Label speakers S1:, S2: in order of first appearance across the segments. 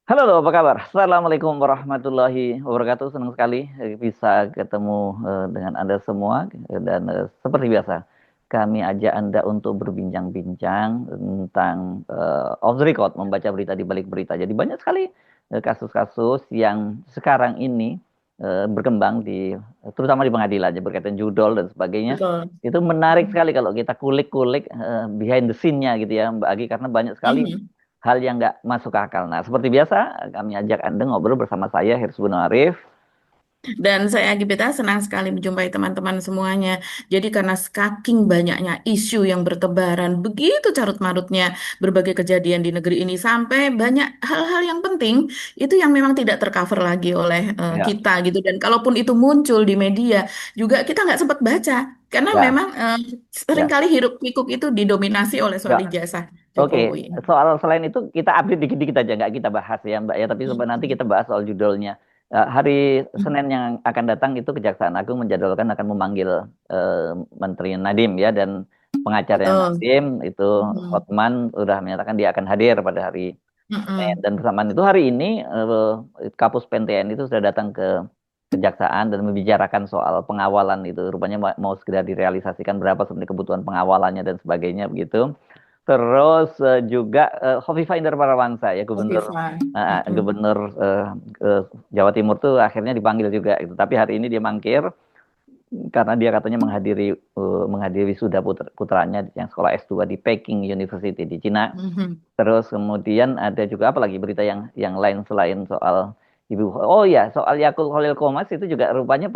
S1: Halo, apa kabar? Assalamualaikum warahmatullahi wabarakatuh. Senang sekali bisa ketemu dengan Anda semua. Dan seperti biasa, kami ajak Anda untuk berbincang-bincang tentang off the record, membaca berita di balik berita. Jadi banyak sekali kasus-kasus yang sekarang ini berkembang terutama di pengadilan, ya, berkaitan judol dan sebagainya.
S2: Betul.
S1: Itu menarik sekali kalau kita kulik-kulik behind the scene-nya gitu ya, Mbak Agi, karena banyak sekali
S2: Mhm.
S1: hal yang nggak masuk akal. Nah, seperti biasa, kami ajak Anda ngobrol bersama saya, Hirsbuno Arif.
S2: Dan saya Gibita senang sekali menjumpai teman-teman semuanya. Jadi karena saking banyaknya isu yang bertebaran, begitu carut-marutnya berbagai kejadian di negeri ini sampai banyak hal-hal yang penting itu yang memang tidak tercover lagi oleh
S1: Ya,
S2: kita gitu. Dan kalaupun itu muncul di media juga kita nggak sempat baca karena
S1: ya,
S2: memang
S1: ya,
S2: seringkali hiruk pikuk itu didominasi oleh soal
S1: ya.
S2: ijazah
S1: Oke,
S2: Jokowi.
S1: soal selain itu kita update dikit-dikit aja, nggak kita bahas ya, Mbak ya. Tapi sebenarnya nanti kita bahas soal judulnya. Hari Senin yang akan datang itu Kejaksaan Agung menjadwalkan akan memanggil Menteri Nadiem ya, dan pengacara
S2: Betul.
S1: Nadiem itu
S2: Mhm.
S1: Hotman udah menyatakan dia akan hadir pada hari Senin.
S2: Mhm.
S1: Dan bersamaan itu hari ini Kapus PNTN itu sudah datang ke Kejaksaan dan membicarakan soal pengawalan itu. Rupanya mau segera direalisasikan berapa sebenarnya kebutuhan pengawalannya dan sebagainya begitu. Terus juga Hovifah Indar Parawansa ya, gubernur
S2: Hovifah. Mhm.
S1: gubernur eh, Jawa Timur tuh akhirnya dipanggil juga gitu. Tapi hari ini dia mangkir karena dia katanya menghadiri wisuda putranya yang sekolah S2 di Peking University di Cina.
S2: Mhm.
S1: Terus kemudian ada juga apa lagi berita yang lain selain soal ibu. Oh ya, soal Yakul Khalil Komas itu juga rupanya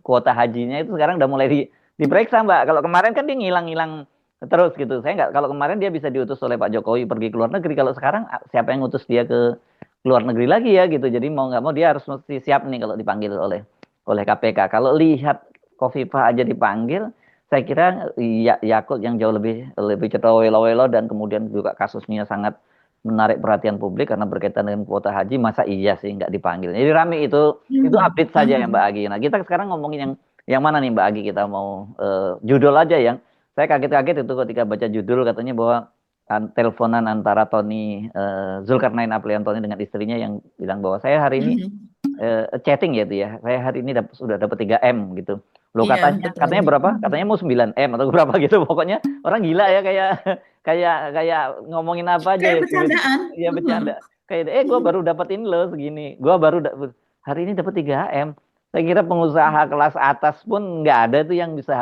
S1: kuota hajinya itu sekarang udah mulai diperiksa, Mbak. Kalau kemarin kan dia ngilang-ngilang terus gitu. Saya nggak, kalau kemarin dia bisa diutus oleh Pak Jokowi pergi ke luar negeri. Kalau sekarang siapa yang ngutus dia ke luar negeri lagi ya gitu. Jadi mau nggak mau dia harus mesti siap nih kalau dipanggil oleh KPK. Kalau lihat Kofifa aja dipanggil, saya kira ya, Yakult yang jauh lebih lebih cetawelo-welo dan kemudian juga kasusnya sangat menarik perhatian publik karena berkaitan dengan kuota haji, masa iya sih nggak dipanggil. Jadi rame itu
S2: Mhm.
S1: update saja ya Mbak
S2: Mhm.
S1: Agi. Nah, kita sekarang ngomongin yang mana nih Mbak Agi, kita mau judul aja yang saya kaget-kaget itu ketika baca judul katanya bahwa teleponan antara Zulkarnain Apriantoni dengan istrinya yang bilang bahwa saya hari ini
S2: Mhm.
S1: chatting ya itu ya. Saya hari ini sudah dapat 3M gitu. Loh,
S2: Iya,
S1: katanya
S2: betul.
S1: katanya berapa?
S2: Mhm.
S1: Katanya mau 9M atau berapa gitu. Pokoknya orang gila ya, kayak kayak kayak ngomongin apa aja
S2: Kayak
S1: ya tiba-tiba.
S2: bercandaan.
S1: Ya bercanda.
S2: Mhm.
S1: Kayak gua baru dapat ini loh segini. Gua baru hari ini dapat 3M. Saya kira pengusaha kelas atas pun nggak ada tuh yang bisa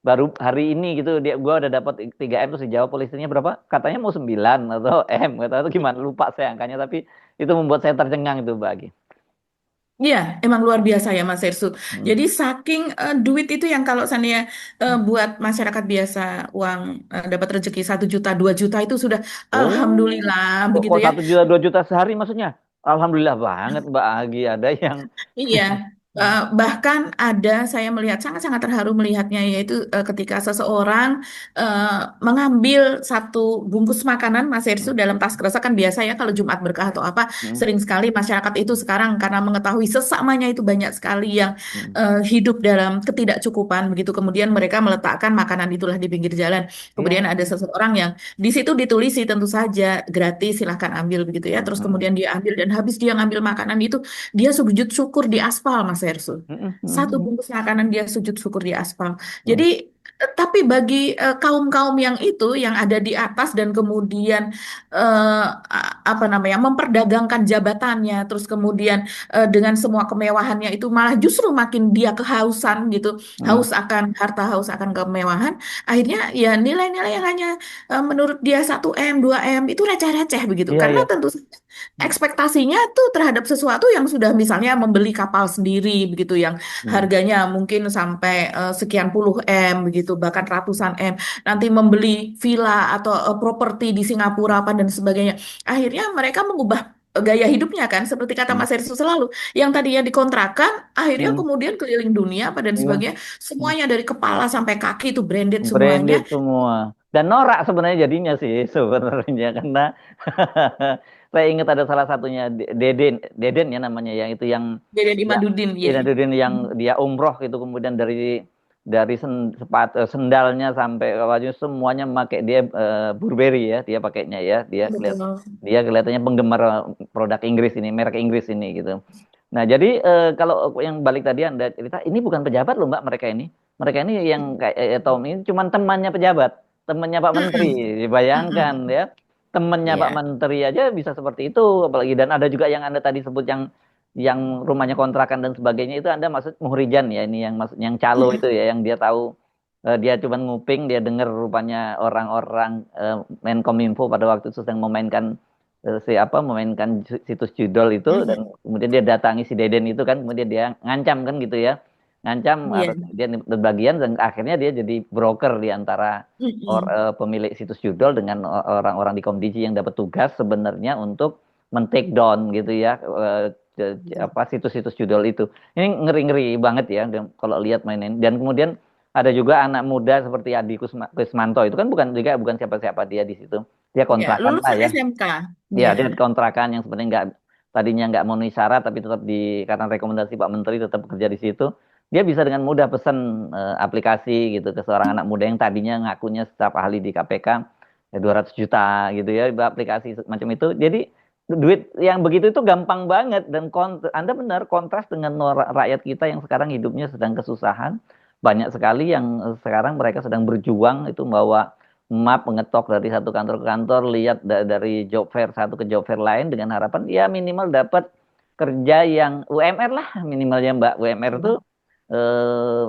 S1: baru hari ini gitu gua udah dapat 3M, terus dijawab polisinya berapa? Katanya mau 9 atau M atau gimana, lupa saya angkanya, tapi itu membuat saya tercengang itu bagi.
S2: Iya, emang luar biasa ya Mas Ersu. Jadi
S1: Hmm.
S2: saking duit itu yang kalau saya buat masyarakat biasa uang dapat rezeki 1 juta, 2 juta itu sudah
S1: Oh,
S2: alhamdulillah
S1: kok
S2: begitu ya.
S1: 1 juta 2 juta sehari maksudnya? Alhamdulillah banget Mbak Agi, ada yang
S2: Iya, bahkan ada saya melihat sangat-sangat terharu melihatnya yaitu ketika seseorang eh, mengambil satu bungkus makanan Mas Ersu
S1: Hmm,
S2: dalam tas kresek kan biasa ya kalau Jumat berkah atau apa
S1: hmm,
S2: sering sekali masyarakat itu sekarang karena mengetahui sesamanya itu banyak sekali yang
S1: hmm,
S2: hidup dalam ketidakcukupan begitu kemudian mereka meletakkan makanan itulah di pinggir jalan kemudian
S1: iya,
S2: ada seseorang yang di situ ditulisi tentu saja gratis silahkan ambil begitu ya
S1: hmm,
S2: terus
S1: hmm,
S2: kemudian dia ambil dan habis dia ngambil makanan itu dia sujud syukur di aspal, Mas Ersul.
S1: hmm,
S2: Satu
S1: hmm,
S2: bungkus makanan dia sujud syukur di aspal.
S1: hmm,
S2: Jadi, tapi bagi kaum-kaum yang itu, yang ada di atas dan kemudian apa namanya, memperdagangkan jabatannya, terus kemudian dengan semua kemewahannya itu malah justru makin dia kehausan gitu,
S1: hmm.
S2: haus akan harta, haus akan kemewahan. Akhirnya ya nilai-nilai yang hanya menurut dia 1M, 2M itu receh-receh begitu.
S1: Iya,
S2: Karena
S1: iya.
S2: tentu
S1: Hmm,
S2: ekspektasinya tuh terhadap sesuatu yang sudah misalnya membeli kapal sendiri begitu yang
S1: hmm,
S2: harganya mungkin sampai sekian puluh M begitu bahkan ratusan M nanti membeli villa atau properti di Singapura apa dan sebagainya akhirnya mereka mengubah gaya hidupnya kan seperti kata
S1: hmm,
S2: Mas Erisu selalu yang tadinya dikontrakan akhirnya
S1: hmm,
S2: kemudian keliling dunia apa dan
S1: iya,
S2: sebagainya
S1: hmm.
S2: semuanya dari kepala sampai kaki itu branded semuanya.
S1: Branded semua. Dan norak sebenarnya jadinya sih sebenarnya, karena saya ingat ada salah satunya Deden ya namanya, yang itu yang
S2: Jadi
S1: ya
S2: Madudin ya.
S1: Deden yang dia umroh itu kemudian dari dari sendalnya sampai bajunya semuanya pakai dia Burberry ya, dia pakainya ya,
S2: Betul.
S1: dia kelihatannya penggemar produk Inggris ini, merek Inggris ini gitu. Nah, jadi kalau yang balik tadi Anda cerita, ini bukan pejabat loh Mbak mereka ini. Mereka ini yang kayak Tom ini cuman temannya pejabat, temannya Pak Menteri.
S2: Mm-mm.
S1: Bayangkan
S2: Mm-mm.
S1: ya, temannya Pak
S2: Iya.
S1: Menteri aja bisa seperti itu, apalagi dan ada juga yang Anda tadi sebut yang rumahnya kontrakan dan sebagainya itu Anda maksud Muhrijan ya, ini yang maksud yang calo itu
S2: Mm-mm.
S1: ya, yang dia tahu dia cuman nguping, dia dengar rupanya orang-orang Menkominfo pada waktu itu sedang memainkan memainkan situs judol itu, dan
S2: Mm-mm.
S1: kemudian dia datangi si Deden itu kan, kemudian dia ngancam kan gitu ya, ngancam
S2: Iya.
S1: atau dia berbagian, dan akhirnya dia jadi broker di antara
S2: Mm-mm.
S1: pemilik situs judol dengan orang-orang di Komdiji yang dapat tugas sebenarnya untuk men-take down gitu ya,
S2: Betul.
S1: situs-situs judol itu. Ini ngeri-ngeri banget ya kalau lihat mainin. Dan kemudian ada juga anak muda seperti Adi Kusmanto itu kan bukan siapa-siapa dia di situ. Dia
S2: Ya,
S1: kontrakan lah
S2: lulusan
S1: ya.
S2: SMK.
S1: Ya,
S2: Ya.
S1: dia kontrakan yang sebenarnya tadinya nggak memenuhi syarat, tapi tetap karena rekomendasi Pak Menteri tetap bekerja di situ. Dia bisa dengan mudah pesan aplikasi gitu ke seorang anak muda yang tadinya ngakunya staf ahli di KPK, ya 200 juta gitu ya, aplikasi macam itu. Jadi duit yang begitu itu gampang banget, dan Anda benar kontras dengan rakyat kita yang sekarang hidupnya sedang kesusahan. Banyak sekali yang sekarang mereka sedang berjuang itu membawa map, mengetok dari satu kantor ke kantor, lihat dari job fair satu ke job fair lain dengan harapan ya minimal dapat kerja yang UMR lah minimalnya Mbak. UMR itu eh,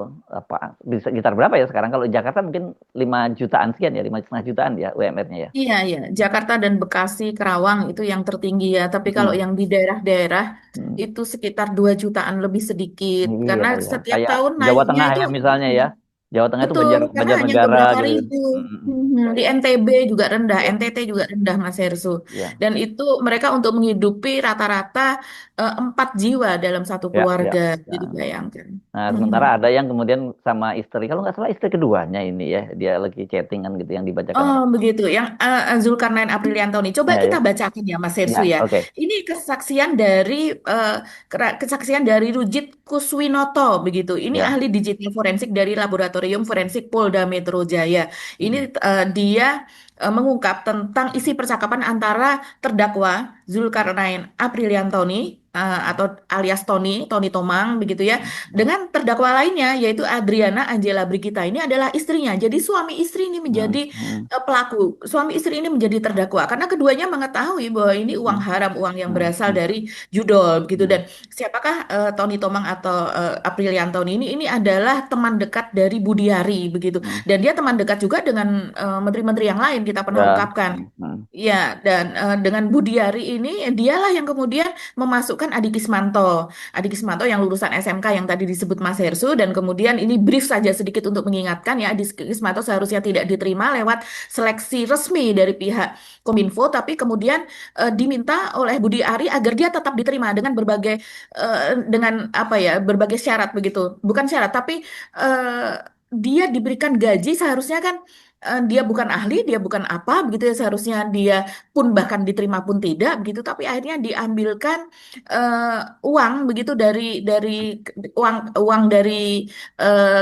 S1: bisa sekitar berapa ya sekarang? Kalau di Jakarta mungkin 5 jutaan sekian ya, 5,5 jutaan ya UMR-nya ya.
S2: Iya, iya. Jakarta dan Bekasi, Kerawang itu yang tertinggi ya. Tapi kalau
S1: Hmm.
S2: yang di daerah-daerah
S1: Hmm.
S2: itu sekitar 2 jutaan lebih sedikit.
S1: Iya
S2: Karena
S1: ya.
S2: setiap
S1: Kayak
S2: tahun
S1: Jawa
S2: naiknya
S1: Tengah
S2: itu
S1: ya misalnya ya. Jawa Tengah itu
S2: betul, karena hanya
S1: Banjarnegara
S2: beberapa
S1: gitu.
S2: ribu.
S1: Hmm.
S2: Mhm.
S1: Ya
S2: Di
S1: ya.
S2: NTB juga rendah,
S1: Ya.
S2: NTT juga rendah, Mas Hersu.
S1: Ya.
S2: Dan itu mereka untuk menghidupi rata-rata 4 jiwa dalam satu
S1: Ya, ya.
S2: keluarga. Jadi
S1: Ya.
S2: bayangkan.
S1: Nah,
S2: Mhm.
S1: sementara ada yang kemudian sama istri, kalau nggak salah istri keduanya ini ya, dia lagi chattingan gitu yang dibacakan
S2: Oh,
S1: oleh.
S2: begitu. Yang Zulkarnain Apriliantoni. Coba
S1: Ya,
S2: kita
S1: ya,
S2: bacakan ya, Mas Hersu
S1: ya,
S2: ya.
S1: oke.
S2: Ini eh, kesaksian dari Rujit Kuswinoto, begitu. Ini
S1: Ya.
S2: ahli digital forensik dari Laboratorium Forensik Polda Metro Jaya. Ini
S1: Mm,
S2: dia mengungkap tentang isi percakapan antara terdakwa Zulkarnain Apriliantoni atau alias Tony Tomang, begitu ya,
S1: mm,
S2: dengan terdakwa lainnya yaitu Adriana Angela Brigita. Ini adalah istrinya. Jadi suami istri ini
S1: mm,
S2: menjadi
S1: mm,
S2: pelaku, suami istri ini menjadi terdakwa karena keduanya mengetahui bahwa ini uang
S1: mm,
S2: haram, uang yang
S1: mm,
S2: berasal
S1: mm,
S2: dari judol begitu. Dan
S1: mm,
S2: siapakah Tony Tomang atau Apriliantoni ini? Ini adalah teman dekat dari Budiari begitu.
S1: mm.
S2: Dan dia teman dekat juga dengan menteri-menteri yang lain kita pernah
S1: Ya.
S2: ungkapkan.
S1: Mm, mm,
S2: Ya, dan dengan Budiari ini dialah yang kemudian memasukkan Adi Kismanto. Adi Kismanto yang lulusan SMK yang tadi disebut Mas Hersu, dan kemudian ini brief saja sedikit untuk mengingatkan ya, Adi Kismanto seharusnya tidak diterima lewat seleksi resmi dari pihak Kominfo, tapi kemudian diminta oleh Budi Ari agar dia tetap diterima dengan dengan apa ya, berbagai syarat begitu. Bukan syarat, tapi dia diberikan gaji seharusnya kan dia bukan ahli, dia bukan apa begitu ya, seharusnya dia pun bahkan diterima pun tidak begitu, tapi akhirnya diambilkan uang begitu dari uang uang dari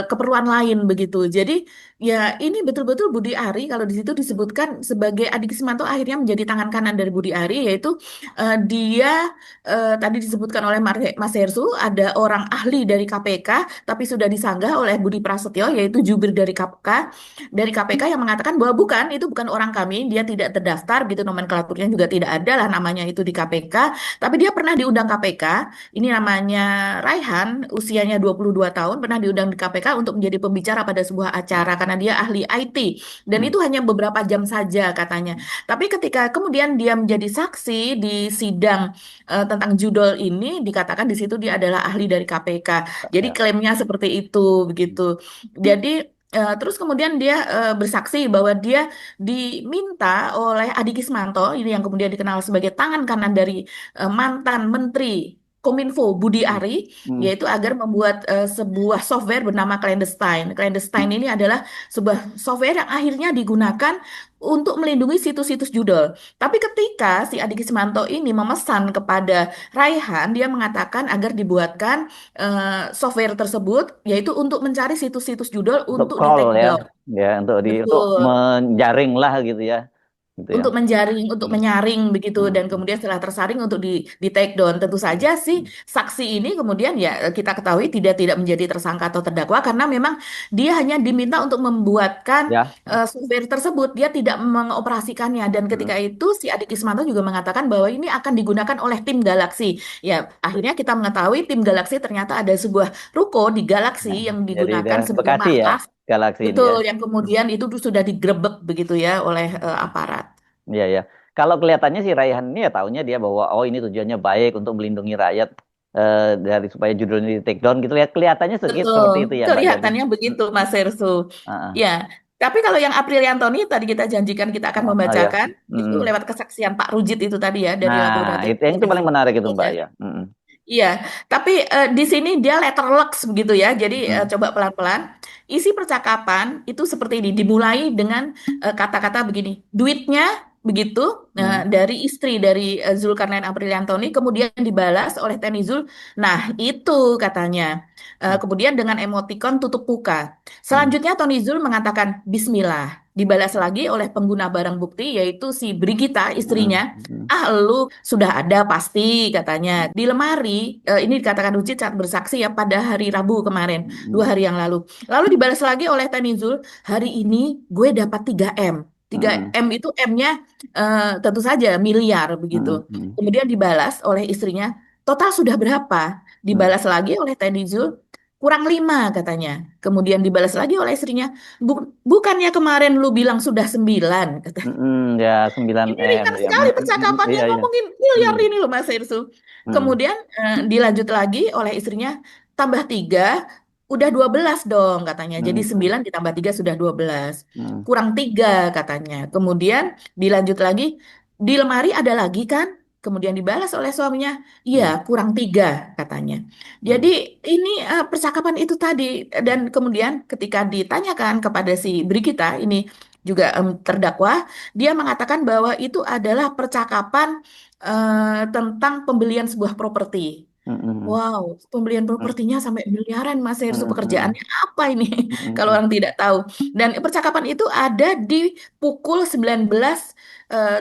S2: keperluan lain begitu. Jadi ya ini betul-betul Budi Ari kalau di situ disebutkan sebagai Adi Kismanto akhirnya menjadi tangan kanan dari Budi Ari, yaitu dia tadi disebutkan oleh Mas Hersu ada orang ahli dari KPK tapi sudah disanggah oleh Budi Prasetyo yaitu jubir dari KPK yang mengatakan bahwa bukan, itu bukan orang kami, dia tidak terdaftar gitu, nomenklaturnya juga tidak ada lah namanya itu di KPK, tapi dia pernah diundang KPK. Ini namanya Raihan, usianya 22 tahun, pernah diundang di KPK untuk menjadi pembicara pada sebuah acara karena dia ahli IT, dan
S1: mm,
S2: itu hanya beberapa jam saja katanya. Tapi ketika kemudian dia menjadi saksi di sidang tentang judol ini, dikatakan di situ dia adalah ahli dari KPK. Jadi
S1: ya.
S2: klaimnya seperti itu begitu. Jadi terus kemudian dia bersaksi bahwa dia diminta oleh Adi Kismanto, ini yang kemudian dikenal sebagai tangan kanan dari mantan menteri. Kominfo Budi
S1: Hmm.
S2: Ari,
S1: Hmm.
S2: yaitu agar membuat sebuah software bernama Clandestine. Clandestine ini adalah sebuah software yang akhirnya digunakan untuk melindungi situs-situs judul. Tapi ketika si Adi Kismanto ini memesan kepada Raihan, dia mengatakan agar dibuatkan software tersebut, yaitu untuk mencari situs-situs judul
S1: Untuk
S2: untuk di
S1: crawl
S2: take
S1: ya,
S2: down.
S1: ya untuk
S2: Betul.
S1: menjaring lah gitu ya, gitu ya.
S2: Untuk menjaring, untuk
S1: Hmm.
S2: menyaring begitu,
S1: Hmm.
S2: dan kemudian setelah tersaring untuk di take down. Tentu saja sih
S1: Hmm.
S2: saksi ini kemudian ya kita ketahui tidak tidak menjadi tersangka atau terdakwa karena memang dia hanya diminta untuk membuatkan
S1: Ya.
S2: software tersebut, dia tidak mengoperasikannya. Dan ketika
S1: Hmm.
S2: itu si Adik Ismanto juga mengatakan bahwa ini akan digunakan oleh tim Galaxy. Ya, akhirnya kita mengetahui tim Galaxy ternyata ada sebuah ruko di Galaxy
S1: Nah,
S2: yang
S1: jadi
S2: digunakan
S1: daerah
S2: sebagai
S1: Bekasi ya,
S2: markas.
S1: Galaxy ini ya.
S2: Betul, yang kemudian itu tuh sudah digrebek begitu ya oleh aparat.
S1: Iya ya. Kalau kelihatannya si Raihan ini ya taunya dia bahwa oh ini tujuannya baik untuk melindungi rakyat dari supaya judulnya di take down gitu ya. Kelihatannya sedikit
S2: Betul,
S1: seperti itu ya Mbak Gabi.
S2: kelihatannya begitu Mas Hersu.
S1: Ah,
S2: Ya, tapi kalau yang Apriliantoni tadi kita janjikan kita akan
S1: ya.
S2: membacakan, itu
S1: Mm.
S2: lewat kesaksian Pak Rujit itu tadi ya dari
S1: Nah,
S2: Laboratorium
S1: yang itu
S2: Forensik
S1: paling menarik itu Mbak
S2: ya.
S1: ya. Mm.
S2: Iya, tapi di sini dia letterlux begitu ya. Jadi
S1: Mm.
S2: coba pelan-pelan. Isi percakapan itu seperti ini. Dimulai dengan kata-kata begini. Duitnya begitu
S1: Mm.
S2: dari istri dari Zulkarnain Apriliantoni kemudian dibalas oleh Teni Zul. Nah, itu katanya. Kemudian dengan emotikon tutup muka.
S1: Mm.
S2: Selanjutnya Tony Zul mengatakan Bismillah. Dibalas lagi oleh pengguna barang bukti yaitu si Brigita
S1: Mm.
S2: istrinya.
S1: Mm.
S2: Ah, lu sudah ada pasti katanya. Di lemari, ini dikatakan Rucit saat bersaksi ya pada hari Rabu kemarin,
S1: Mm.
S2: 2 hari yang lalu. Lalu dibalas lagi oleh Tanizul, hari ini gue dapat 3M. tiga
S1: Mm.
S2: m itu M-nya tentu saja miliar begitu.
S1: Mm. Mm.
S2: Kemudian dibalas oleh istrinya, total sudah berapa?
S1: Mm.
S2: Dibalas lagi oleh Tanizul, kurang 5 katanya. Kemudian dibalas lagi oleh istrinya, Bukannya kemarin lu bilang sudah 9 katanya.
S1: Mm. Ya 9
S2: Ini
S1: m
S2: ringan
S1: ya.
S2: sekali percakapannya
S1: Iya iya.
S2: ngomongin miliar
S1: Mm.
S2: ini loh Mas Irsu.
S1: Mm.
S2: Kemudian dilanjut lagi oleh istrinya, tambah 3, udah 12 dong katanya. Jadi
S1: Mm.
S2: 9 ditambah 3 sudah 12.
S1: Mm.
S2: Kurang 3 katanya. Kemudian dilanjut lagi, di lemari ada lagi kan? Kemudian dibalas oleh suaminya, iya
S1: Mm.
S2: kurang 3 katanya. Jadi
S1: Mm.
S2: ini percakapan itu tadi. Dan kemudian ketika ditanyakan kepada si Brigita, ini juga terdakwa, dia mengatakan bahwa itu adalah percakapan tentang pembelian sebuah properti.
S1: Mm. Mm.
S2: Wow, pembelian propertinya sampai miliaran, Mas Hersu.
S1: Mm.
S2: Pekerjaannya apa ini? Kalau
S1: Mm.
S2: orang tidak tahu. Dan percakapan itu ada di pukul 19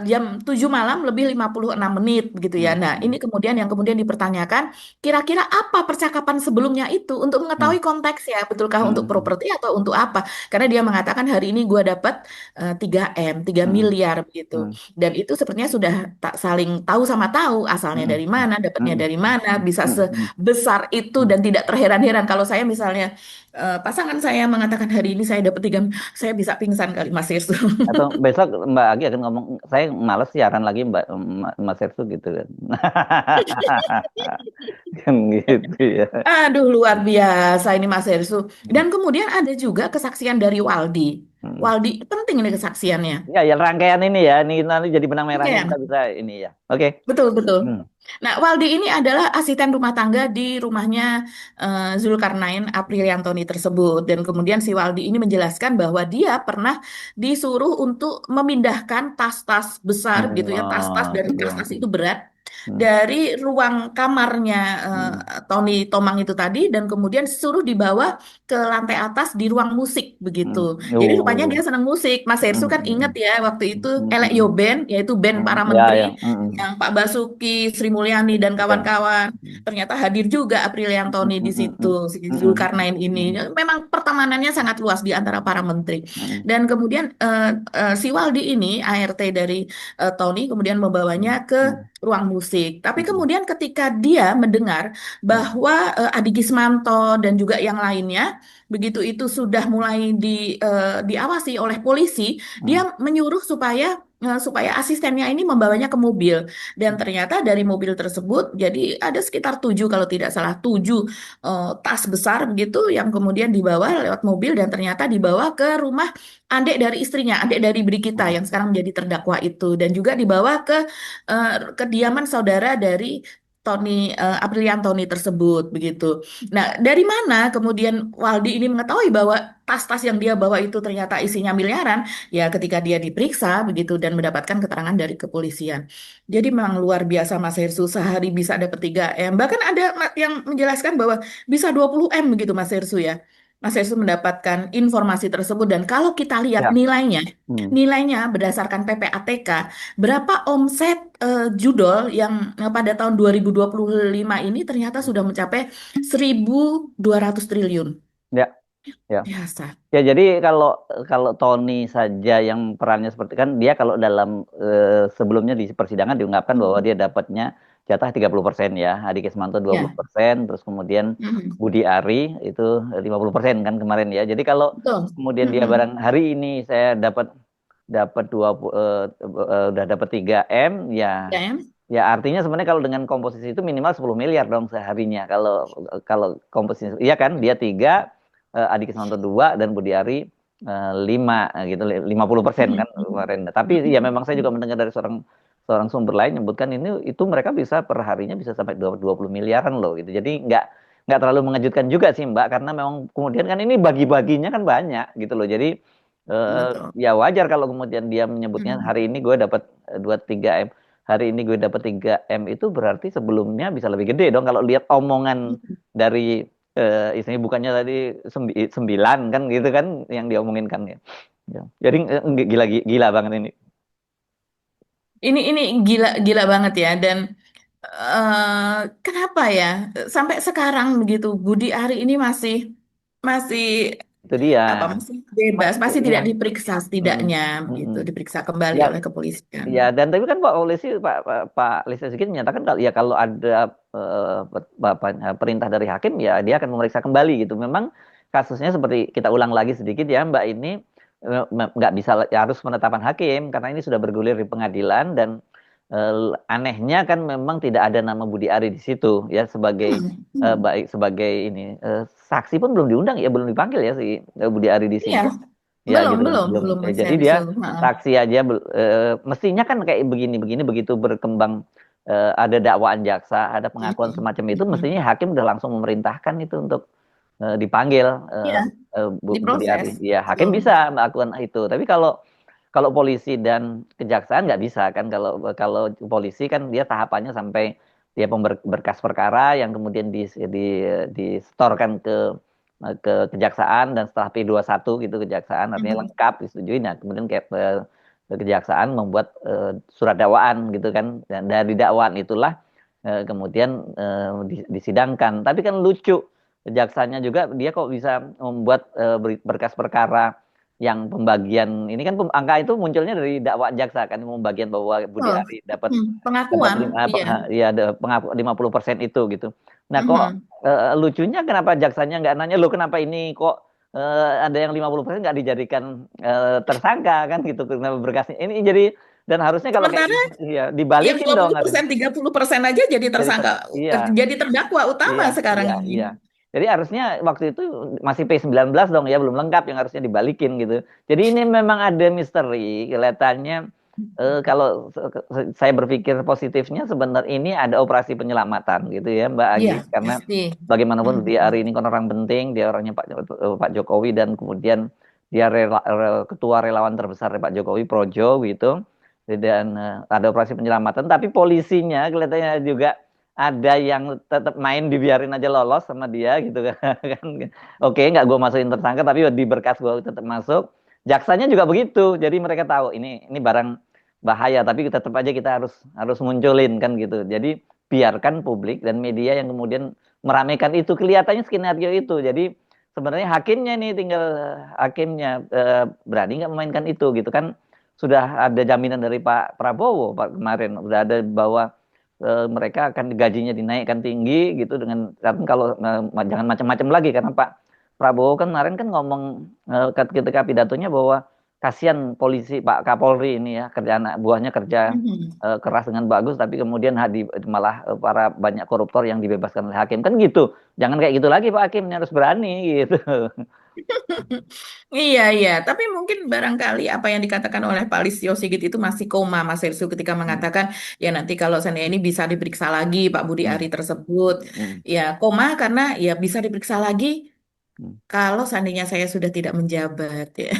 S2: jam 7 malam lebih 56 menit begitu ya. Nah, ini
S1: Mm.
S2: kemudian yang kemudian dipertanyakan, kira-kira apa percakapan sebelumnya itu untuk
S1: Mm.
S2: mengetahui konteks ya, betulkah untuk
S1: Mm.
S2: properti atau untuk apa? Karena dia mengatakan hari ini gua dapat 3M, 3
S1: Mm.
S2: miliar begitu.
S1: Mm.
S2: Dan itu sepertinya sudah tak saling tahu sama tahu asalnya
S1: Mm.
S2: dari mana, dapatnya
S1: Mm.
S2: dari mana, bisa
S1: Mm.
S2: sebesar itu
S1: Mm.
S2: dan tidak terheran-heran. Kalau saya misalnya pasangan saya mengatakan hari ini saya dapat 3, saya bisa pingsan kali Mas Irsu.
S1: Atau besok Mbak Agi akan ngomong, saya males siaran lagi Mas Sersu gitu kan. Kan gitu ya.
S2: Aduh, luar biasa ini Mas Irsu.
S1: Hmm.
S2: Dan kemudian ada juga kesaksian dari Waldi.
S1: Hmm.
S2: Waldi penting ini kesaksiannya.
S1: Ya, ya rangkaian ini ya, ini nanti jadi benang merahnya
S2: Oke.
S1: kita bisa ini ya. Oke.
S2: Betul, betul.
S1: Hmm.
S2: Nah, Waldi ini adalah asisten rumah tangga di rumahnya Zulkarnain Apriliantoni tersebut. Dan kemudian si Waldi ini menjelaskan bahwa dia pernah disuruh untuk memindahkan tas-tas besar gitu ya, tas-tas
S1: Oh,
S2: dan
S1: gitu.
S2: tas-tas itu berat
S1: Hmm.
S2: dari ruang kamarnya
S1: Hmm.
S2: Tony Tomang itu tadi dan kemudian suruh dibawa ke lantai atas di ruang musik begitu.
S1: Hmm.
S2: Jadi rupanya dia
S1: Oh.
S2: senang musik. Mas Hersu kan ingat
S1: Hmm.
S2: ya waktu itu
S1: Hmm.
S2: Elek Yo
S1: Hmm.
S2: Band, yaitu band
S1: Hmm.
S2: para
S1: Ya,
S2: menteri
S1: ya. Hmm.
S2: yang Pak Basuki, Sri Mulyani dan
S1: Ya.
S2: kawan-kawan. Ternyata hadir juga Apriliantoni di situ,
S1: Hmm.
S2: si
S1: Hmm.
S2: Zulkarnain ini.
S1: Hmm.
S2: Memang pertemanannya sangat luas di antara para menteri.
S1: Hmm.
S2: Dan kemudian si Waldi ini ART dari Tony kemudian membawanya ke
S1: Hmm.
S2: ruang musik. Tapi
S1: Hmm.
S2: kemudian ketika dia mendengar
S1: Hmm.
S2: bahwa Adi Gismanto dan juga yang lainnya begitu itu sudah mulai diawasi oleh polisi, dia
S1: Hmm.
S2: menyuruh supaya asistennya ini membawanya ke mobil. Dan ternyata dari mobil tersebut jadi ada sekitar 7 kalau tidak salah 7 tas besar begitu yang kemudian dibawa lewat mobil dan ternyata dibawa ke rumah adik dari istrinya, adik dari Brigita
S1: Hmm.
S2: yang sekarang menjadi terdakwa itu dan juga dibawa ke kediaman saudara dari Apriliantoni tersebut begitu. Nah, dari mana kemudian Waldi ini mengetahui bahwa tas-tas yang dia bawa itu ternyata isinya miliaran? Ya, ketika dia diperiksa begitu dan mendapatkan keterangan dari kepolisian. Jadi memang luar biasa Mas Hersu, sehari bisa dapat 3 M. Bahkan ada yang menjelaskan bahwa bisa 20 M begitu Mas Hersu ya. Mas Hersu mendapatkan informasi tersebut dan kalau kita lihat
S1: Ya.
S2: nilainya,
S1: Hmm.
S2: nilainya berdasarkan PPATK, berapa omset judol yang pada tahun 2025 ini ternyata sudah mencapai 1.200 triliun.
S1: Ya, ya.
S2: Biasa.
S1: Ya, jadi kalau kalau Tony saja yang perannya seperti kan dia kalau dalam sebelumnya di persidangan diungkapkan bahwa
S2: Mhm.
S1: dia dapatnya jatah 30% ya, Adi Kesmanto dua puluh
S2: Ya.
S1: persen, terus kemudian
S2: Mhm.
S1: Budi Ari itu 50% kan kemarin ya. Jadi kalau
S2: Betul.
S1: kemudian dia barang
S2: Mhm.
S1: hari ini saya dapat dapat 20 udah dapat 3 M ya.
S2: Ya, ya.
S1: Ya artinya sebenarnya kalau dengan komposisi itu minimal 10 miliar dong seharinya. Kalau kalau komposisi iya kan dia tiga, Adi Krisnanto dua dan Budi Ari lima gitu 50% kan
S2: Mhm.
S1: kemarin. Tapi ya memang saya juga mendengar dari seorang seorang sumber lain menyebutkan ini itu mereka bisa per harinya bisa sampai 20 miliaran loh gitu. Jadi nggak terlalu mengejutkan juga sih Mbak karena memang kemudian kan ini bagi-baginya kan banyak gitu loh. Jadi
S2: Betul.
S1: ya wajar kalau kemudian dia menyebutnya
S2: Mhm.
S1: hari ini gue dapat 2 3 M, hari ini gue dapat 3 M itu berarti sebelumnya bisa lebih gede dong kalau lihat omongan dari istilahnya bukannya tadi 9 kan gitu kan yang diomongin kan ya. Ya. Jadi gila gila banget ini.
S2: Ini gila gila banget ya dan kenapa ya sampai sekarang begitu Budi Ari ini masih masih
S1: Itu dia.
S2: apa masih bebas, masih
S1: Iya.
S2: tidak diperiksa
S1: Mm-mm.
S2: setidaknya begitu,
S1: Mm-mm.
S2: diperiksa kembali
S1: Ya,
S2: oleh kepolisian.
S1: ya, dan tapi kan Pak Polisi, Pak Listio Sigit menyatakan kalau ya kalau ada perintah dari hakim ya dia akan memeriksa kembali gitu. Memang kasusnya seperti kita ulang lagi sedikit ya Mbak ini nggak bisa ya harus penetapan hakim karena ini sudah bergulir di pengadilan dan anehnya kan memang tidak ada nama Budi Ari di situ ya sebagai
S2: Hmm, hmm.
S1: baik sebagai ini saksi pun belum diundang ya belum dipanggil ya si Budi Ari di
S2: Iya,
S1: sini. Ya
S2: belum,
S1: gitu kan
S2: belum,
S1: belum.
S2: belum Mas
S1: Jadi dia
S2: Hensu. Heeh.
S1: saksi aja mestinya kan kayak begini-begini begitu berkembang ada dakwaan jaksa, ada pengakuan
S2: Hmm,
S1: semacam itu mestinya
S2: hmm.
S1: hakim udah langsung memerintahkan itu untuk dipanggil
S2: Iya,
S1: Budi Ari.
S2: diproses.
S1: Ya hakim
S2: Betul.
S1: bisa melakukan itu. Tapi kalau kalau polisi dan kejaksaan nggak bisa kan kalau kalau polisi kan dia tahapannya sampai dia berkas perkara yang kemudian disetorkan ke kejaksaan dan setelah P21 gitu kejaksaan artinya
S2: Hmm,
S1: lengkap disetujui nah kemudian kayak kejaksaan membuat surat dakwaan gitu kan dan dari dakwaan itulah kemudian disidangkan tapi kan lucu kejaksanya juga dia kok bisa membuat berkas perkara yang pembagian ini kan angka itu munculnya dari dakwaan jaksa kan pembagian bahwa Budi
S2: betul.
S1: Ari dapat
S2: Hmm,
S1: dapat
S2: pengakuan, iya.
S1: ya ada 50% itu gitu. Nah kok
S2: Hmm.
S1: lucunya kenapa jaksanya nggak nanya lo kenapa ini kok ada yang 50% nggak dijadikan tersangka kan gitu kenapa berkasnya ini jadi dan harusnya kalau kayak
S2: Sementara
S1: gitu ya
S2: yang
S1: dibalikin
S2: dua
S1: dong
S2: puluh
S1: harusnya
S2: persen 30% aja jadi
S1: jadi
S2: tersangka,
S1: iya
S2: jadi terdakwa utama
S1: iya
S2: sekarang
S1: iya
S2: ini.
S1: iya jadi harusnya waktu itu masih P19 dong ya belum lengkap yang harusnya dibalikin gitu jadi ini memang ada misteri kelihatannya kalau saya berpikir positifnya sebenarnya ini ada operasi penyelamatan gitu ya Mbak
S2: Iya,
S1: Agi karena
S2: pasti.
S1: bagaimanapun
S2: Hmm.
S1: dia hari ini kan orang penting dia orangnya Pak Jokowi dan kemudian dia ketua relawan terbesar Pak Jokowi Projo gitu dan ada operasi penyelamatan tapi polisinya kelihatannya juga ada yang tetap main dibiarin aja lolos sama dia gitu kan oke nggak gue masukin tersangka tapi di berkas gue tetap masuk jaksanya juga begitu jadi mereka tahu ini barang bahaya tapi tetap aja kita harus harus munculin kan gitu jadi biarkan publik dan media yang kemudian meramaikan itu kelihatannya skenario itu jadi sebenarnya hakimnya nih tinggal hakimnya berani nggak memainkan itu gitu kan sudah ada jaminan dari Pak Prabowo Pak kemarin udah ada bahwa mereka akan gajinya dinaikkan tinggi gitu dengan kan kalau jangan macam-macam lagi karena Pak Prabowo kan kemarin kan ngomong ketika pidatonya bahwa kasihan polisi Pak Kapolri ini ya kerja anak buahnya kerja
S2: Mhm.
S1: keras dengan bagus tapi kemudian malah para banyak koruptor yang dibebaskan oleh hakim kan gitu jangan kayak gitu lagi Pak Hakim ini harus berani gitu
S2: Iya, iya. Tapi mungkin barangkali apa yang dikatakan oleh Pak Listio Sigit itu masih koma, Mas Hersu, ketika
S1: Hmm,
S2: mengatakan, ya nanti kalau seandainya ini bisa diperiksa lagi, Pak Budi
S1: hmm,
S2: Ari tersebut.
S1: hmm,
S2: Ya, koma karena ya bisa diperiksa lagi
S1: hmm.
S2: kalau seandainya saya sudah tidak menjabat, ya.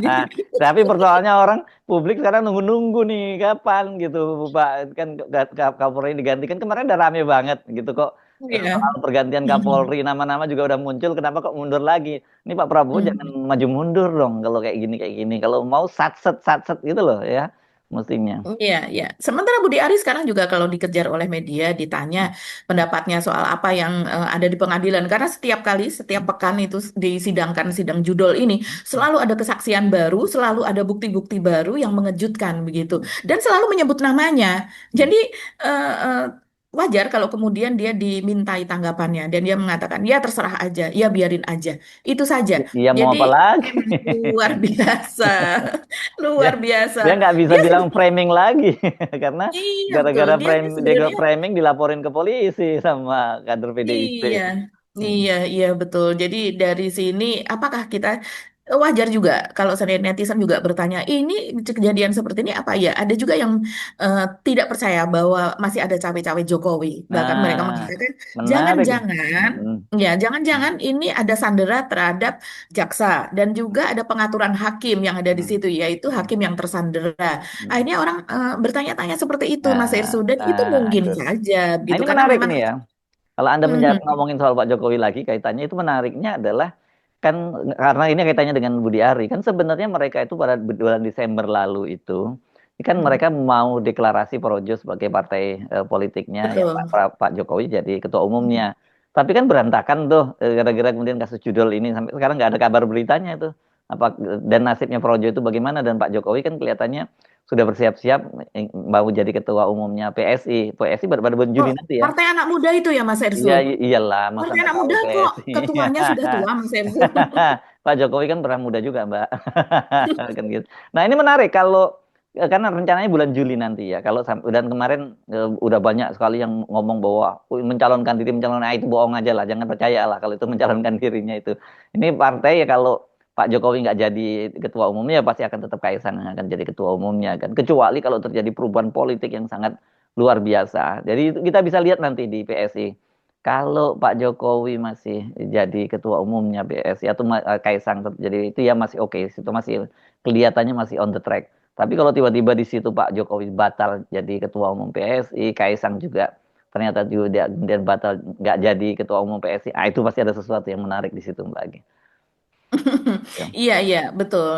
S2: Jadi,
S1: Tapi persoalannya orang publik sekarang nunggu-nunggu nih kapan gitu Pak kan Kapolri digantikan kemarin udah rame banget gitu kok.
S2: ya.
S1: Soal pergantian Kapolri nama-nama juga udah muncul kenapa kok mundur lagi? Ini Pak Prabowo jangan
S2: Hmm.
S1: maju mundur dong kalau kayak gini. Kalau mau satset gitu loh ya mestinya.
S2: Iya, iya. Sementara Budi Ari sekarang juga kalau dikejar oleh media, ditanya pendapatnya soal apa yang ada di pengadilan. Karena setiap kali, setiap pekan itu disidangkan sidang judol ini, selalu ada kesaksian baru, selalu ada bukti-bukti baru yang mengejutkan begitu. Dan selalu menyebut namanya. Jadi eh, eh, wajar kalau kemudian dia dimintai tanggapannya. Dan dia mengatakan, ya terserah aja, ya biarin aja. Itu saja.
S1: Dia mau
S2: Jadi
S1: apa lagi?
S2: memang luar biasa.
S1: Dia
S2: Luar biasa.
S1: dia nggak bisa
S2: Dia
S1: bilang framing lagi karena
S2: Iya betul,
S1: gara-gara
S2: dia
S1: frame
S2: tuh
S1: dia
S2: sebenarnya
S1: framing dilaporin ke polisi sama kader PDIP.
S2: iya,
S1: Hmm.
S2: iya, iya betul. Jadi dari sini apakah kita wajar juga kalau seandainya netizen juga bertanya, ini kejadian seperti ini apa ya? Ada juga yang tidak percaya bahwa masih ada cawe-cawe Jokowi. Bahkan mereka
S1: Nah,
S2: mengatakan
S1: menarik.
S2: jangan-jangan
S1: Hmm.
S2: ya jangan-jangan ini ada sandera terhadap jaksa dan juga ada pengaturan hakim yang ada di
S1: Hmm.
S2: situ yaitu
S1: Hmm.
S2: hakim yang tersandera.
S1: Hmm.
S2: Akhirnya orang bertanya-tanya seperti itu Mas
S1: Nah,
S2: Irsu dan itu mungkin
S1: itu.
S2: saja
S1: Nah,
S2: gitu
S1: ini
S2: karena
S1: menarik
S2: memang
S1: nih ya. Kalau Anda
S2: Mhm.
S1: ngomongin soal Pak Jokowi lagi, kaitannya itu menariknya adalah kan karena ini kaitannya dengan Budi Ari kan sebenarnya mereka itu pada bulan Desember lalu itu ini kan
S2: Hmm,
S1: mereka mau deklarasi Projo sebagai partai politiknya ya
S2: betul.
S1: Pak Jokowi jadi ketua umumnya.
S2: Hmm.
S1: Tapi kan berantakan tuh gara-gara kemudian kasus judul ini sampai sekarang nggak ada kabar beritanya itu. Apa dan nasibnya Projo itu bagaimana dan Pak Jokowi kan kelihatannya sudah bersiap-siap mau jadi ketua umumnya PSI. PSI pada bulan
S2: Oh,
S1: Juli nanti ya.
S2: partai anak muda itu ya Mas Ersu.
S1: Iya, iyalah, masa
S2: Partai
S1: nggak
S2: anak
S1: tahu
S2: muda kok
S1: PSI.
S2: ketuanya sudah tua Mas Ersu.
S1: Pak Jokowi kan pernah muda juga, Mbak. Kan gitu. Nah, ini menarik kalau karena rencananya bulan Juli nanti ya. Kalau dan kemarin udah banyak sekali yang ngomong bahwa mencalonkan, nah itu bohong aja lah, jangan percaya lah kalau itu mencalonkan dirinya itu. Ini partai ya kalau Pak Jokowi nggak jadi ketua umumnya ya pasti akan tetap Kaisang yang akan jadi ketua umumnya kan. Kecuali kalau terjadi perubahan politik yang sangat luar biasa. Jadi kita bisa lihat nanti di PSI. Kalau Pak Jokowi masih jadi ketua umumnya PSI atau Kaisang tetap jadi itu ya masih oke, itu masih kelihatannya masih on the track. Tapi kalau tiba-tiba di situ Pak Jokowi batal jadi ketua umum PSI, Kaisang juga ternyata juga dia kemudian batal nggak jadi ketua umum PSI, itu pasti ada sesuatu yang menarik di situ lagi. Ya.
S2: Iya, iya, betul.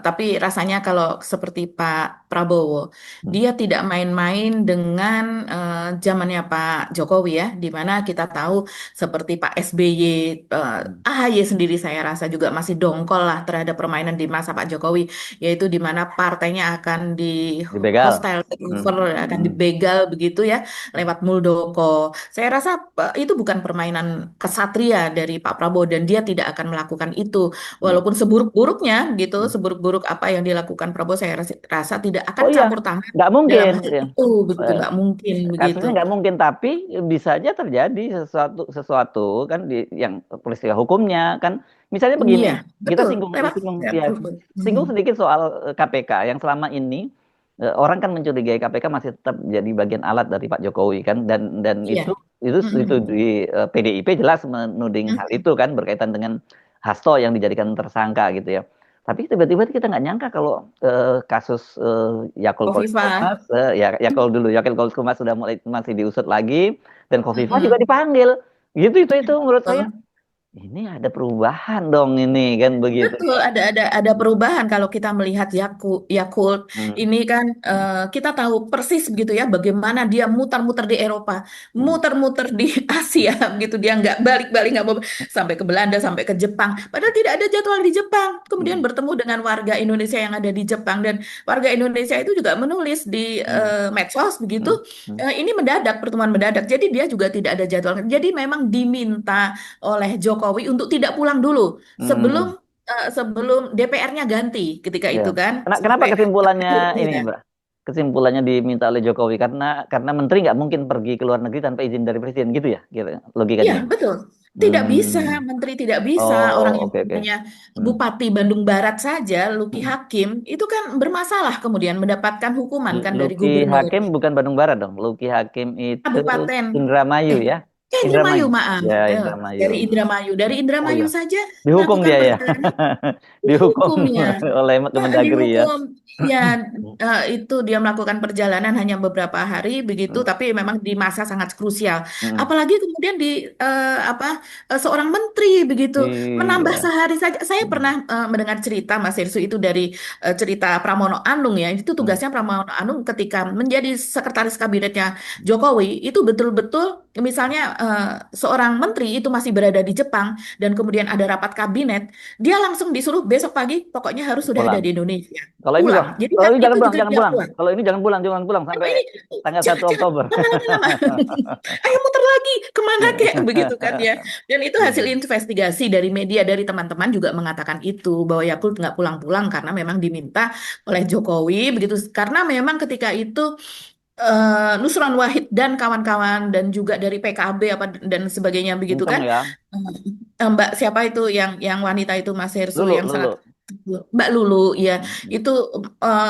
S2: Tapi rasanya kalau seperti Pak Prabowo,
S1: Hmm.
S2: dia tidak main-main dengan zamannya Pak Jokowi ya, di mana kita tahu seperti Pak SBY,
S1: Hmm.
S2: AHY sendiri saya rasa juga masih dongkol lah terhadap permainan di masa Pak Jokowi, yaitu di mana partainya akan di
S1: Dibegal.
S2: hostile
S1: Hmm.
S2: takeover, akan
S1: Hmm.
S2: dibegal begitu ya, lewat Muldoko. Saya rasa itu bukan permainan kesatria dari Pak Prabowo dan dia tidak akan melakukan itu.
S1: Hmm.
S2: Walaupun seburuk-buruknya gitu,
S1: Hmm.
S2: seburuk-buruk apa yang dilakukan Prabowo, saya rasa tidak akan
S1: Oh iya,
S2: campur tangan
S1: nggak
S2: dalam
S1: mungkin.
S2: hal
S1: Ya.
S2: itu, begitu
S1: Eh,
S2: nggak mungkin begitu.
S1: Kasusnya nggak mungkin, tapi bisa aja terjadi sesuatu sesuatu kan di yang peristiwa hukumnya kan. Misalnya begini,
S2: Iya,
S1: kita
S2: betul.
S1: singgung
S2: Lewat
S1: singgung
S2: ya,
S1: ya
S2: hukum.
S1: singgung sedikit soal KPK yang selama ini orang kan mencurigai KPK masih tetap jadi bagian alat dari Pak Jokowi kan dan
S2: Iya.
S1: itu
S2: Mhm.
S1: di PDIP jelas menuding hal
S2: Mhm.
S1: itu kan berkaitan dengan Hasto yang dijadikan tersangka gitu ya. Tapi tiba-tiba kita nggak nyangka kalau kasus Yakult
S2: Kofifa.
S1: Komas, Yakult Komas sudah mulai masih diusut lagi dan Kofifa juga
S2: Mhm.
S1: dipanggil. Gitu itu menurut saya
S2: Betul.
S1: ini ada perubahan dong ini kan begitu
S2: Betul,
S1: ya.
S2: ada perubahan kalau kita melihat Yakult
S1: Hmm,
S2: ini kan
S1: hmm,
S2: kita tahu persis begitu ya bagaimana dia muter-muter di Eropa,
S1: hmm,
S2: muter-muter di Asia gitu dia nggak balik-balik nggak mau sampai ke Belanda sampai ke Jepang, padahal tidak ada jadwal di Jepang. Kemudian
S1: hmm,
S2: bertemu dengan warga Indonesia yang ada di Jepang dan warga Indonesia itu juga menulis di
S1: hmm,
S2: medsos begitu.
S1: hmm, hmm,
S2: Ini mendadak pertemuan mendadak, jadi dia juga tidak ada jadwal. Jadi memang diminta oleh Jokowi untuk tidak pulang dulu
S1: hmm,
S2: sebelum DPR-nya ganti ketika
S1: ya.
S2: itu kan
S1: Kenapa
S2: sampai
S1: kesimpulannya ini,
S2: akhirnya.
S1: Mbak? kesimpulannya diminta oleh Jokowi karena menteri nggak mungkin pergi ke luar negeri tanpa izin dari presiden gitu ya, gitu
S2: Iya,
S1: logikanya.
S2: betul. Tidak bisa,
S1: Hmm.
S2: menteri tidak bisa. Orang
S1: Oh,
S2: yang
S1: oke oke.
S2: punya
S1: Hmm.
S2: Bupati Bandung Barat saja, Luki
S1: Hmm.
S2: Hakim, itu kan bermasalah kemudian mendapatkan hukuman kan dari
S1: Luki
S2: gubernur.
S1: Hakim bukan Bandung Barat dong. Luki Hakim itu
S2: Kabupaten,
S1: Indramayu
S2: eh,
S1: ya.
S2: Indramayu,
S1: Indramayu.
S2: maaf.
S1: Ya,
S2: Eh,
S1: Indramayu.
S2: dari Indramayu. Dari
S1: Oh
S2: Indramayu
S1: ya.
S2: saja
S1: Dihukum
S2: melakukan
S1: dia ya.
S2: perjalanan
S1: Dihukum
S2: hukumnya.
S1: oleh Kemendagri ya.
S2: Dihukum. Ya, itu dia melakukan perjalanan hanya beberapa hari begitu,
S1: Hmm.
S2: tapi memang di masa sangat krusial.
S1: Hmm.
S2: Apalagi kemudian di apa seorang menteri begitu menambah
S1: Iya.
S2: sehari saja. Saya
S1: Hmm.
S2: pernah mendengar cerita Mas Irsu itu dari cerita Pramono Anung ya. Itu
S1: Hmm.
S2: tugasnya Pramono Anung ketika menjadi sekretaris kabinetnya Jokowi itu betul-betul misalnya seorang menteri itu masih berada di Jepang dan kemudian ada rapat kabinet, dia langsung disuruh besok pagi pokoknya harus sudah ada
S1: Pulang.
S2: di Indonesia.
S1: Kalau ini
S2: Pulang.
S1: kok,
S2: Jadi
S1: kalau
S2: kan
S1: ini
S2: itu
S1: jangan pulang,
S2: juga
S1: jangan
S2: dia
S1: pulang.
S2: pulang.
S1: Kalau ini jangan pulang
S2: Oh,
S1: sampai
S2: ini
S1: tanggal
S2: jangan,
S1: 1
S2: jangan
S1: Oktober.
S2: lama-lama. Ayo muter lagi kemana kek begitu kan ya. Dan itu hasil
S1: Hmm.
S2: investigasi dari media dari teman-teman juga mengatakan itu bahwa Yakult nggak pulang-pulang karena memang diminta oleh Jokowi begitu. Karena memang ketika itu Nusron Wahid dan kawan-kawan dan juga dari PKB apa dan sebagainya begitu
S1: Kenceng
S2: kan.
S1: ya.
S2: Mbak siapa itu yang wanita itu Mas Hersu
S1: Lulu,
S2: yang sangat
S1: Lulu.
S2: Mbak Lulu ya
S1: Hmm.
S2: itu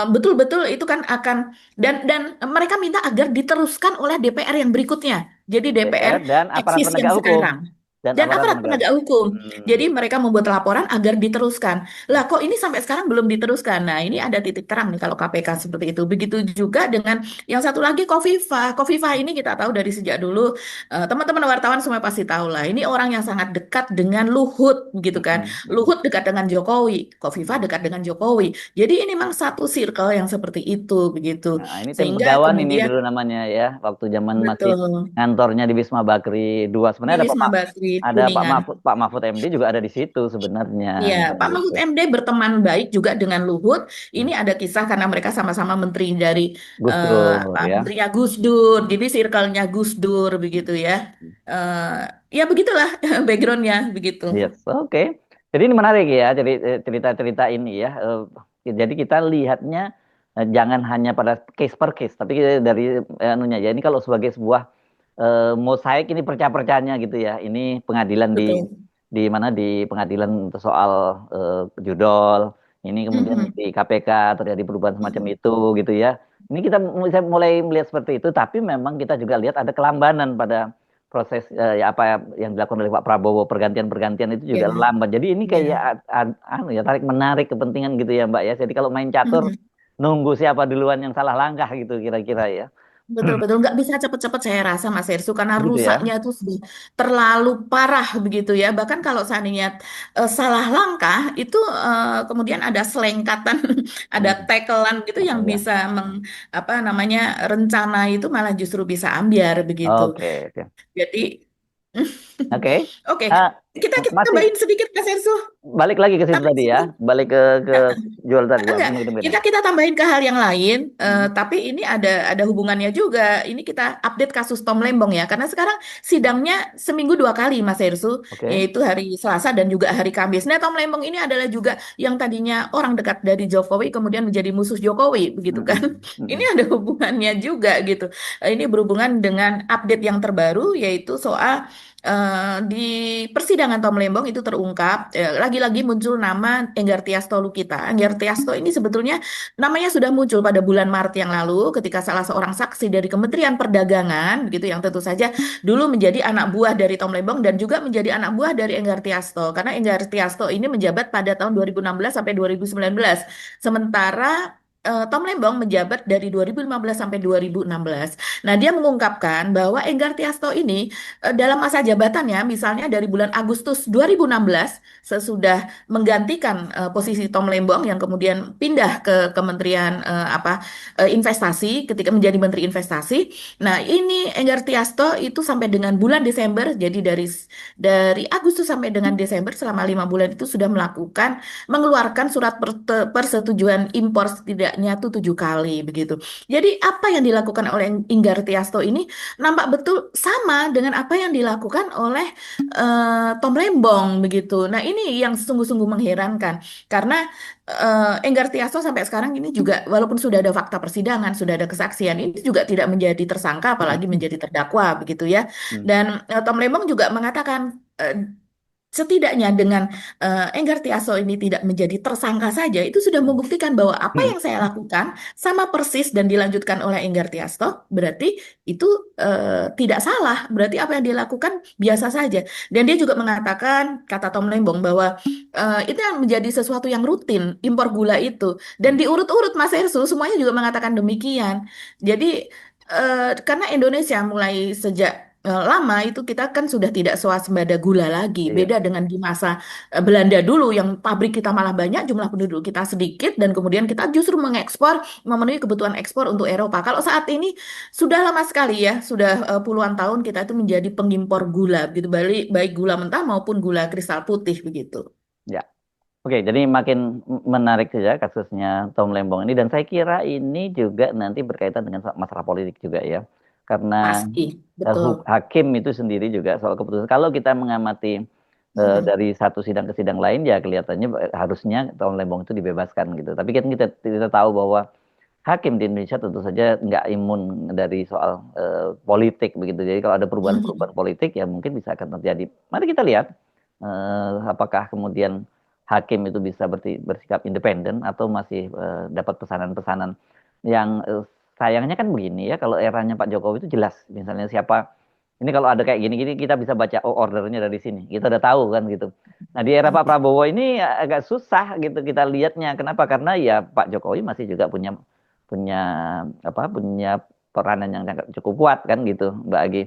S2: betul-betul itu kan akan dan mereka minta agar diteruskan oleh DPR yang berikutnya. Jadi DPR
S1: DPR dan aparat
S2: eksis yang
S1: penegak hukum.
S2: sekarang
S1: Dan
S2: dan
S1: aparat
S2: aparat
S1: penegak
S2: penegak
S1: hukum.
S2: hukum.
S1: Hmm.
S2: Jadi mereka membuat laporan agar diteruskan. Lah kok ini sampai sekarang belum diteruskan? Nah ini ada titik terang nih kalau KPK seperti itu. Begitu juga dengan yang satu lagi Kofifa. Kofifa ini kita tahu dari sejak dulu teman-teman wartawan semua pasti tahu lah. Ini orang yang sangat dekat dengan Luhut gitu kan.
S1: Hmm. Hmm.
S2: Luhut dekat dengan Jokowi, Kofifa
S1: Hmm.
S2: dekat dengan Jokowi. Jadi ini memang satu circle yang seperti itu begitu.
S1: Nah, ini tim
S2: Sehingga
S1: Begawan ini
S2: kemudian
S1: dulu namanya ya, waktu zaman masih
S2: betul
S1: ngantornya di Wisma Bakri 2.
S2: di
S1: Sebenarnya
S2: Wisma Bakri
S1: Ada
S2: Kuningan.
S1: Pak Mahfud MD juga ada di situ sebenarnya
S2: Iya,
S1: kan
S2: Pak
S1: gitu.
S2: Mahfud MD berteman baik juga dengan Luhut.
S1: Hmm.
S2: Ini ada kisah karena mereka sama-sama menteri dari
S1: Gus Dur
S2: Pak
S1: ya.
S2: Menterinya Gus Dur, jadi circle-nya Gus Dur begitu ya. Eh, ya begitulah background-nya begitu.
S1: Yes, oke. Jadi ini menarik ya, jadi cerita-cerita ini ya. Jadi kita lihatnya jangan hanya pada case per case, tapi kita dari anunya ya. Ini kalau sebagai sebuah mosaik ini percaya-percayanya gitu ya. Ini pengadilan
S2: Betul.
S1: di mana di pengadilan untuk soal judol. Ini kemudian
S2: Mhm.
S1: di KPK terjadi perubahan semacam
S2: Mhm.
S1: itu gitu ya. Ini kita bisa mulai melihat seperti itu, tapi memang kita juga lihat ada kelambanan pada proses ya apa yang dilakukan oleh Pak Prabowo pergantian-pergantian itu juga
S2: Ya,
S1: lambat. Jadi ini kayak
S2: ya.
S1: anu ya tarik menarik kepentingan gitu ya Mbak ya. Jadi kalau main catur
S2: Mhm.
S1: nunggu siapa duluan yang salah langkah gitu kira-kira ya.
S2: Betul-betul nggak bisa cepet-cepet saya rasa Mas Hersu karena
S1: Begitu ya.
S2: rusaknya itu sudah terlalu parah begitu ya. Bahkan kalau seandainya salah langkah itu kemudian ada selengkatan, ada
S1: Hmm.
S2: tacklean gitu yang
S1: Oh, ya.
S2: bisa apa namanya rencana itu malah justru bisa ambiar begitu.
S1: Oke, oke.
S2: Jadi
S1: Oke.
S2: oke,
S1: Ah,
S2: kita
S1: masih
S2: tambahin sedikit Mas Hersu.
S1: balik lagi ke situ
S2: Tambahin
S1: tadi ya.
S2: sedikit.
S1: Balik ke jual tadi ya.
S2: Enggak,
S1: Gimana gimana?
S2: kita kita tambahin ke hal yang lain,
S1: Hmm.
S2: tapi ini ada hubungannya juga. Ini kita update kasus Tom Lembong ya, karena sekarang sidangnya seminggu dua kali, Mas Hersu,
S1: Oke.
S2: yaitu hari Selasa dan juga hari Kamis. Nah, Tom Lembong ini adalah juga yang tadinya orang dekat dari Jokowi, kemudian menjadi musuh Jokowi, begitu kan?
S1: Hmm.
S2: Ini
S1: Hmm.
S2: ada hubungannya juga gitu. Ini berhubungan dengan update yang terbaru, yaitu soal di persidangan Tom Lembong itu terungkap lagi-lagi muncul nama Enggar Tiasto Lukita. Enggar Tiasto ini sebetulnya namanya sudah muncul pada bulan Maret yang lalu ketika salah seorang saksi dari Kementerian Perdagangan gitu yang tentu saja dulu menjadi anak buah dari Tom Lembong dan juga menjadi anak buah dari Enggar Tiasto karena Enggar Tiasto ini menjabat pada tahun 2016 sampai 2019. Sementara Tom Lembong menjabat dari 2015 sampai 2016. Nah, dia mengungkapkan bahwa Enggar Tiasto ini dalam masa jabatannya, misalnya dari bulan Agustus 2016, sesudah menggantikan posisi Tom Lembong yang kemudian pindah ke Kementerian Investasi ketika menjadi Menteri Investasi. Nah, ini Enggar Tiasto itu sampai dengan bulan Desember, jadi dari Agustus sampai dengan Desember selama 5 bulan itu sudah mengeluarkan surat persetujuan impor setidaknya tuh 7 kali begitu. Jadi apa yang dilakukan oleh Inggar Tiasto ini nampak betul sama dengan apa yang dilakukan oleh Tom Lembong begitu. Nah ini yang sungguh-sungguh mengherankan karena Enggar Tiasto sampai sekarang ini juga walaupun sudah ada fakta persidangan, sudah ada kesaksian, ini juga tidak menjadi tersangka apalagi menjadi terdakwa begitu ya.
S1: Hmm.
S2: Dan Tom Lembong juga mengatakan setidaknya dengan Enggar Tiaso ini tidak menjadi tersangka saja, itu sudah membuktikan bahwa apa
S1: Hmm.
S2: yang saya lakukan sama persis dan dilanjutkan oleh Enggar Tiasto, berarti itu tidak salah, berarti apa yang dilakukan biasa saja. Dan dia juga mengatakan, kata Tom Lembong, bahwa itu yang menjadi sesuatu yang rutin, impor gula itu. Dan diurut-urut Mas Ersu, semuanya juga mengatakan demikian. Jadi, karena Indonesia mulai sejak lama itu kita kan sudah tidak swasembada gula lagi.
S1: Iya.
S2: Beda dengan di masa Belanda dulu yang pabrik kita malah banyak, jumlah penduduk kita sedikit dan kemudian kita justru mengekspor memenuhi kebutuhan ekspor untuk Eropa. Kalau saat ini sudah lama sekali ya, sudah puluhan tahun kita itu menjadi pengimpor gula begitu, baik baik gula mentah maupun gula kristal putih begitu.
S1: Ya. Oke, jadi makin menarik saja kasusnya Tom Lembong ini dan saya kira ini juga nanti berkaitan dengan masalah politik juga ya. Karena
S2: Pasti, betul.
S1: hakim itu sendiri juga soal keputusan. Kalau kita mengamati
S2: Mm-mm.
S1: dari satu sidang ke sidang lain ya kelihatannya harusnya Tom Lembong itu dibebaskan gitu. Tapi kan kita tahu bahwa hakim di Indonesia tentu saja nggak imun dari soal politik begitu. Jadi kalau ada perubahan-perubahan
S2: Mhm.
S1: politik ya mungkin bisa akan terjadi. Mari kita lihat apakah kemudian hakim itu bisa bersikap independen atau masih dapat pesanan-pesanan yang sayangnya kan begini ya kalau eranya Pak Jokowi itu jelas misalnya siapa ini kalau ada kayak gini-gini kita bisa baca oh ordernya dari sini kita udah tahu kan gitu. Nah di era Pak Prabowo ini agak susah gitu kita lihatnya kenapa karena ya Pak Jokowi masih juga punya punya punya peranan yang cukup kuat kan gitu Mbak Agi.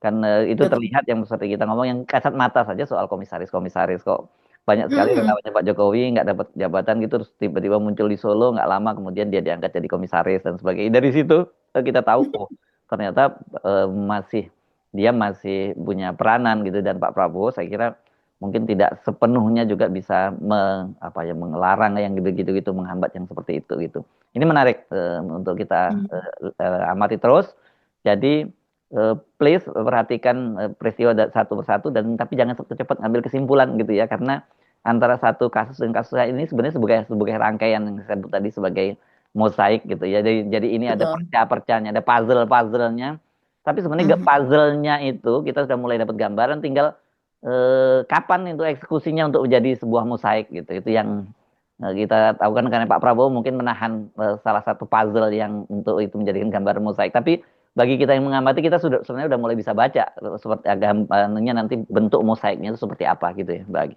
S1: Kan itu
S2: Betul.
S1: terlihat yang seperti kita ngomong yang kasat mata saja soal komisaris-komisaris kok banyak sekali
S2: Mhm.
S1: relawannya Pak Jokowi nggak dapat jabatan gitu terus tiba-tiba muncul di Solo nggak lama kemudian dia diangkat jadi komisaris dan sebagainya. Dari situ kita tahu oh ternyata masih dia masih punya peranan gitu dan Pak Prabowo saya kira mungkin tidak sepenuhnya juga bisa mengelarang yang gitu-gitu gitu menghambat yang seperti itu gitu. Ini menarik untuk kita
S2: Mhm.
S1: amati terus. Jadi please perhatikan peristiwa satu persatu dan tapi jangan cepat ngambil kesimpulan gitu ya karena antara satu kasus dan kasus lain ini sebenarnya sebagai rangkaian yang saya sebut tadi sebagai mosaik gitu ya. Jadi ini ada
S2: Betul.
S1: perca-percanya, ada puzzle-puzzlenya. Tapi sebenarnya
S2: Mhm.
S1: puzzle-nya itu kita sudah mulai dapat gambaran tinggal kapan itu eksekusinya untuk menjadi sebuah mosaik gitu. Itu yang kita tahu kan karena Pak Prabowo mungkin menahan salah satu puzzle yang untuk itu menjadikan gambar mosaik. Tapi bagi kita yang mengamati kita sudah sebenarnya sudah mulai bisa baca seperti gambarnya nanti bentuk mosaiknya itu seperti apa gitu ya bagi.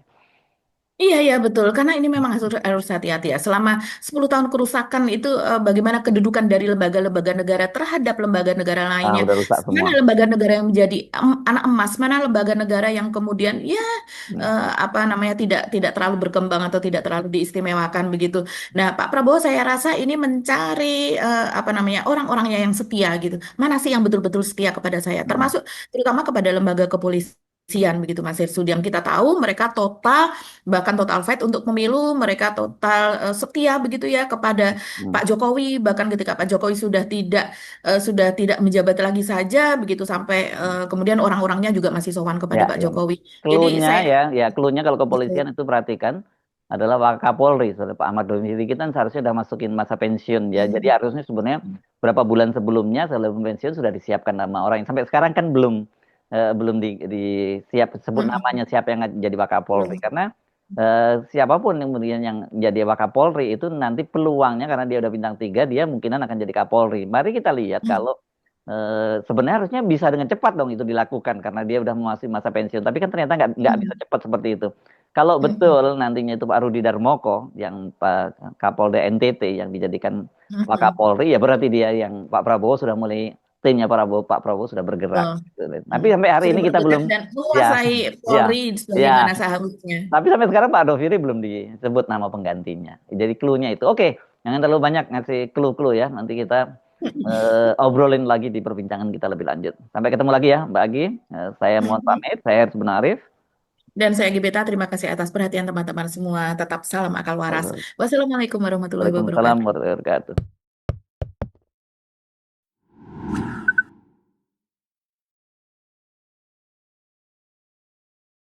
S2: Iya, iya betul. Karena ini memang harus hati-hati ya. Selama 10 tahun kerusakan itu bagaimana kedudukan dari lembaga-lembaga negara terhadap lembaga negara
S1: Ah,
S2: lainnya.
S1: udah rusak
S2: Mana
S1: semua.
S2: lembaga negara yang menjadi anak emas, mana lembaga negara yang kemudian ya
S1: Hmm.
S2: apa namanya tidak tidak terlalu berkembang atau tidak terlalu diistimewakan begitu. Nah, Pak Prabowo saya rasa ini mencari apa namanya orang-orangnya yang setia gitu. Mana sih yang betul-betul setia kepada saya?
S1: Hmm.
S2: Termasuk terutama kepada lembaga kepolisian begitu Mas Irsu yang kita tahu mereka total bahkan total fight untuk pemilu mereka total setia begitu ya kepada
S1: Hmm.
S2: Pak Jokowi bahkan ketika Pak Jokowi sudah tidak menjabat lagi saja begitu sampai kemudian orang-orangnya juga masih sowan kepada
S1: Ya,
S2: Pak
S1: ya.
S2: Jokowi. Jadi
S1: Cluenya
S2: saya
S1: ya cluenya kalau kepolisian
S2: betul.
S1: itu perhatikan adalah Wakapolri, saudara Pak Ahmad Doli kan seharusnya sudah masukin masa pensiun ya. Jadi
S2: Hmm.
S1: harusnya sebenarnya berapa bulan sebelumnya sebelum pensiun sudah disiapkan nama orang yang sampai sekarang kan belum siap sebut
S2: Hmm.
S1: namanya siapa yang jadi Wakapolri
S2: Belum.
S1: karena siapapun yang kemudian yang jadi Wakapolri itu nanti peluangnya karena dia udah bintang 3 dia mungkinan akan jadi Kapolri. Mari kita lihat
S2: Hmm.
S1: kalau sebenarnya harusnya bisa dengan cepat dong itu dilakukan karena dia udah memasuki masa pensiun. Tapi kan ternyata nggak bisa
S2: Hmm.
S1: cepat seperti itu. Kalau
S2: Hmm.
S1: betul nantinya itu Pak Rudi Darmoko yang Pak Kapolda NTT yang dijadikan
S2: Hmm.
S1: Wakapolri ya berarti dia yang Pak Prabowo sudah mulai timnya Pak Prabowo sudah bergerak.
S2: Betul.
S1: Gitu. Tapi
S2: Hmm.
S1: sampai hari
S2: Sudah
S1: ini kita
S2: bergerak
S1: belum
S2: dan
S1: ya
S2: menguasai
S1: ya
S2: Polri
S1: ya.
S2: sebagaimana seharusnya.
S1: Tapi sampai sekarang Pak Doviri belum disebut nama penggantinya. Jadi clue-nya itu. Oke, jangan terlalu banyak ngasih clue-clue ya. Nanti kita obrolin lagi di perbincangan kita lebih lanjut. Sampai ketemu lagi ya, Mbak Agi. Saya mohon pamit. Saya Harus Benarif.
S2: Dan saya Gibeta, terima kasih atas perhatian teman-teman semua. Tetap salam akal waras. Wassalamualaikum warahmatullahi
S1: Waalaikumsalam
S2: wabarakatuh.
S1: warahmatullahi wabarakatuh.